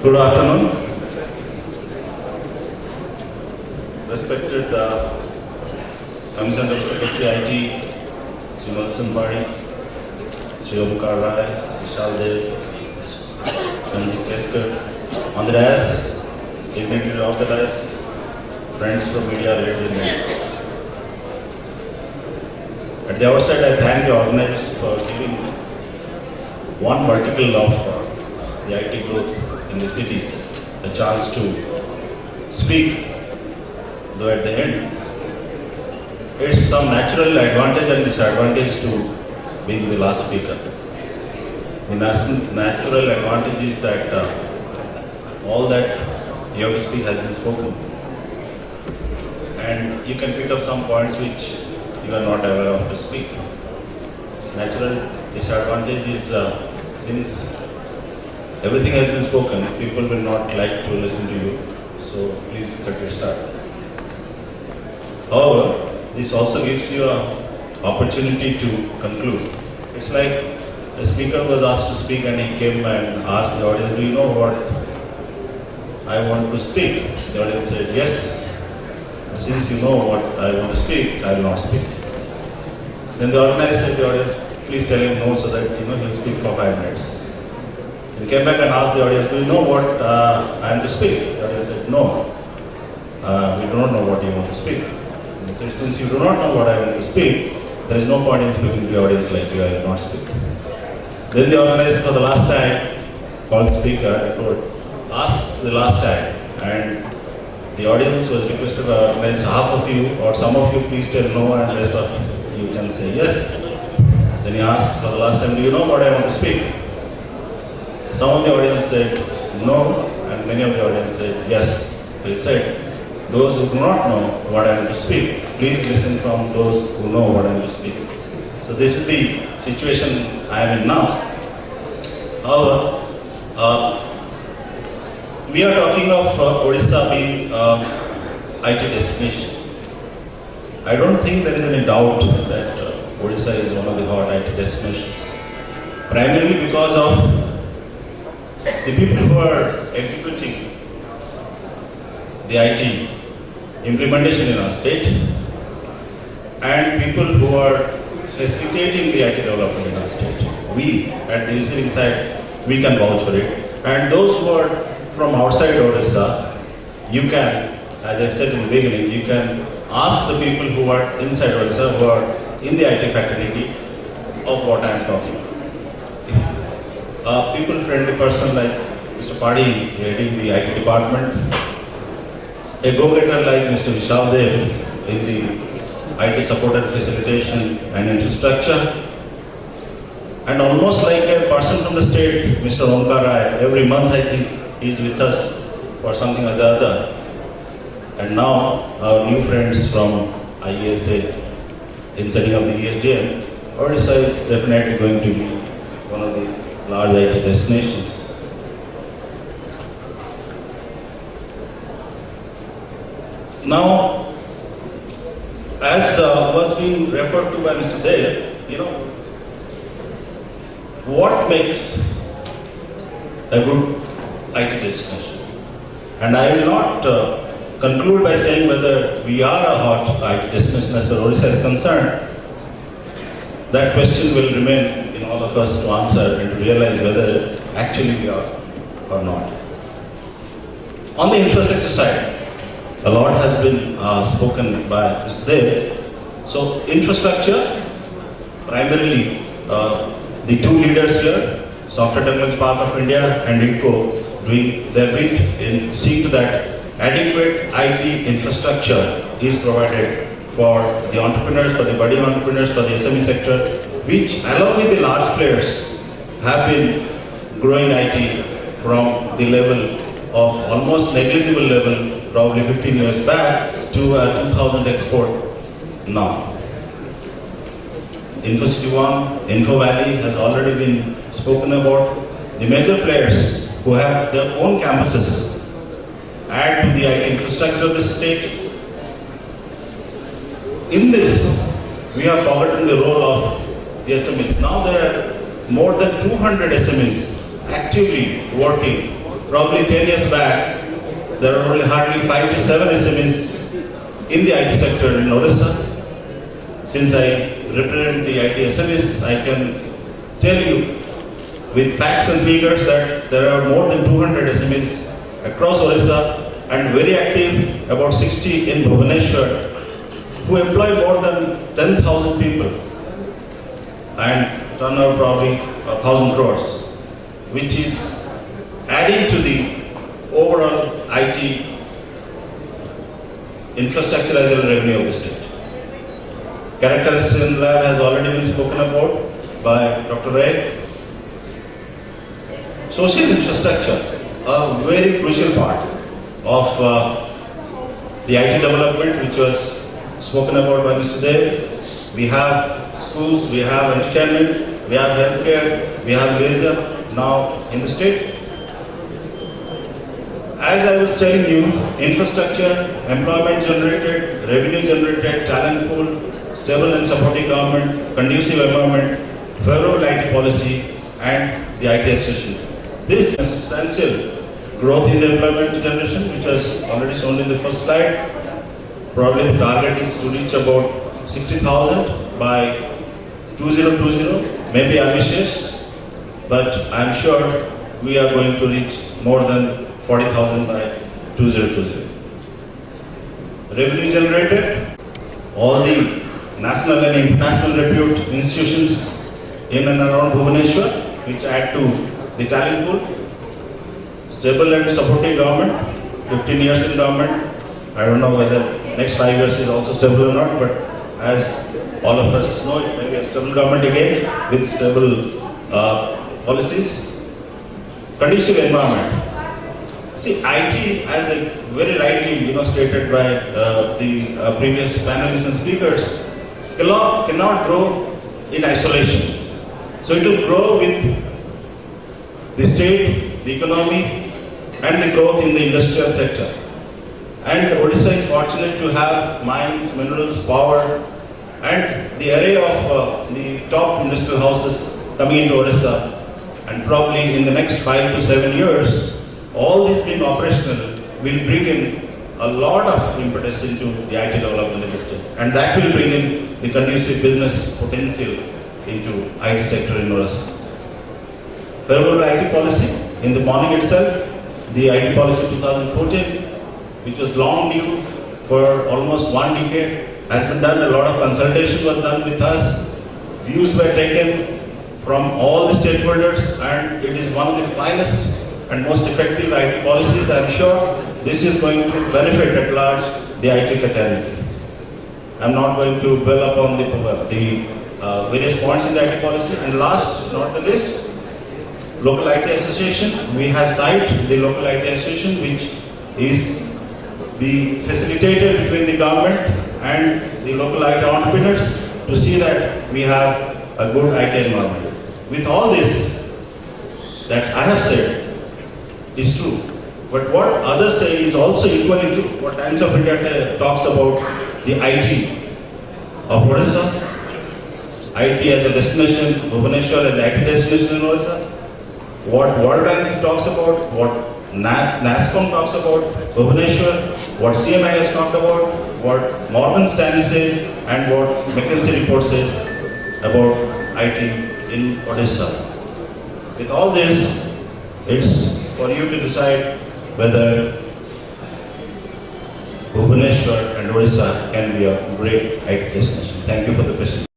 Good afternoon. Respected Commissioner Secretary IT, Sri Malson Bari, Sri Omkar Rai, Vishal Dev, Sandeep Keskar, on the dais, dignitary of the dais, friends from media, ladies and gentlemen. At the outset, I thank the organizers for giving one vertical of the IT growth in the city a chance to speak, though at the end, it's some natural advantage and disadvantage to being the last speaker. The natural advantage is that all that you have to speak has been spoken, and you can pick up some points which you are not aware of to speak. Natural disadvantage is since everything has been spoken, people will not like to listen to you, so please cut your start. However, this also gives you an opportunity to conclude. It's like a speaker was asked to speak and he came and asked the audience, do you know what I want to speak? The audience said, yes. Since you know what I want to speak, I will not speak. Then the organizer said to the audience, please tell him no so that he'll speak for 5 minutes. He came back and asked the audience, do you know what I am to speak? The audience said, no, we do not know what you want to speak. He said, since you do not know what I want to speak, there is no point in speaking to the audience like you, I will not speak. Then the organizer for the last time called the speaker, asked the last time, and the audience was requested by organizers, half of you or some of you please tell no and the rest of you can say yes. Then he asked for the last time, do you know what I want to speak? Some of the audience said no, and many of the audience said yes. He said, those who do not know what I am to speak, please listen from those who know what I am to speak. So this is the situation I am in now. However, we are talking of Odisha being IT destination. I don't think there is any doubt that Odisha is one of the hot IT destinations. Primarily because of the people who are executing the IT implementation in our state and people who are facilitating the IT development in our state. We, at the receiving side, we can vouch for it. And those who are from outside Odisha, you can, as I said in the beginning, you can ask the people who are inside Odisha, who are in the IT fraternity, of what I am talking about. A people-friendly person like Mr. Padi heading the IT department, a go-getter like Mr. Vishal Dev in the IT support and facilitation and infrastructure, and almost like a person from the state, Mr. Omkar Rai, every month I think he is with us for something or the other. And now our new friends from IESA in setting up the ESDM, Odisha is definitely going to be one of the large IT destinations. Now, as was being referred to by Mr. Dev, what makes a good IT destination? And I will not conclude by saying whether we are a hot IT destination as far as Odisha is concerned. That question will remain in all of us to answer and to realize whether actually we are or not. On the infrastructure side, a lot has been spoken by Mr. Dev. So infrastructure, primarily the two leaders here, Software Technology Park of India and INCO, doing their bit in seeing to that adequate IT infrastructure is provided for the entrepreneurs, for the budding entrepreneurs, for the SME sector, which along with the large players have been growing IT from the level of almost negligible level probably 15 years back to a 2000 export now. InfoCity One, Info Valley has already been spoken about. The major players who have their own campuses add to the IT infrastructure of the state. In this, we have forgotten the role of the SMEs. Now there are more than 200 SMEs actively working Probably 10 years back, there were only hardly 5 to 7 SMEs in the IT sector in Odisha. Since I represent the IT SMEs, I can tell you with facts and figures that there are more than 200 SMEs across Odisha and very active, about 60 in Bhubaneswar, who employ more than 10,000 people and turn out probably 1,000 crores, which is adding to the overall IT infrastructure as well as revenue of the state. Characterization lab has already been spoken about by Dr. Ray. Social infrastructure, a very crucial part of the IT development, which was spoken about by Mr. Dev. We have schools, we have entertainment, we have healthcare, we have leisure now in the state. As I was telling you, infrastructure, employment generated, revenue generated, talent pool, stable and supporting government, conducive environment, favorable IT policy, and the IT association. This is substantial growth in the employment generation, which was already shown in the first slide. Probably the target is to reach about 60,000 by 2020, maybe ambitious, but I am sure we are going to reach more than 40,000 by 2020. Revenue generated, all the national and international repute institutions in and around Bhubaneswar, which add to the talent pool. Stable and supportive government, 15 years in government. I don't know whether next 5 years is also stable or not, but as all of us know, it may be a stable government again with stable policies. Conducive environment. See, IT, as a very rightly stated by the previous panelists and speakers, cannot grow in isolation. So it will grow with the state, the economy, and the growth in the industrial sector. And Odisha is fortunate to have mines, minerals, power, and the array of the top industrial houses coming into Odisha. And probably in the next 5 to 7 years, all this being operational will bring in a lot of impetus into the IT development in the state. And that will bring in the conducive business potential into IT sector in Odisha. Favorable IT policy, in the morning itself, the IT policy 2014, which was long due for almost 1 decade, has been done. A lot of consultation was done with us. Views were taken from all the stakeholders, and it is one of the finest and most effective IT policies. I am sure this is going to benefit at large the IT fraternity. I am not going to dwell upon the various points in the IT policy. And last, not the least, local IT association. We have SITE, the local IT association, which is the facilitator between the government and the local IT entrepreneurs to see that we have a good IT environment. With all this that I have said is true, but what others say is also equally true. What Times of India talks about the IT of Odisha, IT as a destination, Bhubaneswar as an IT destination in Odisha, what World Bank talks about, what NASCOM talks about, Bhubaneswar, what CMI has talked about, what Morgan Stanley says, and what McKinsey report says about IT in Odisha. With all this, it's for you to decide whether Bhubaneswar and Odisha can be a great IT destination. Thank you for the question.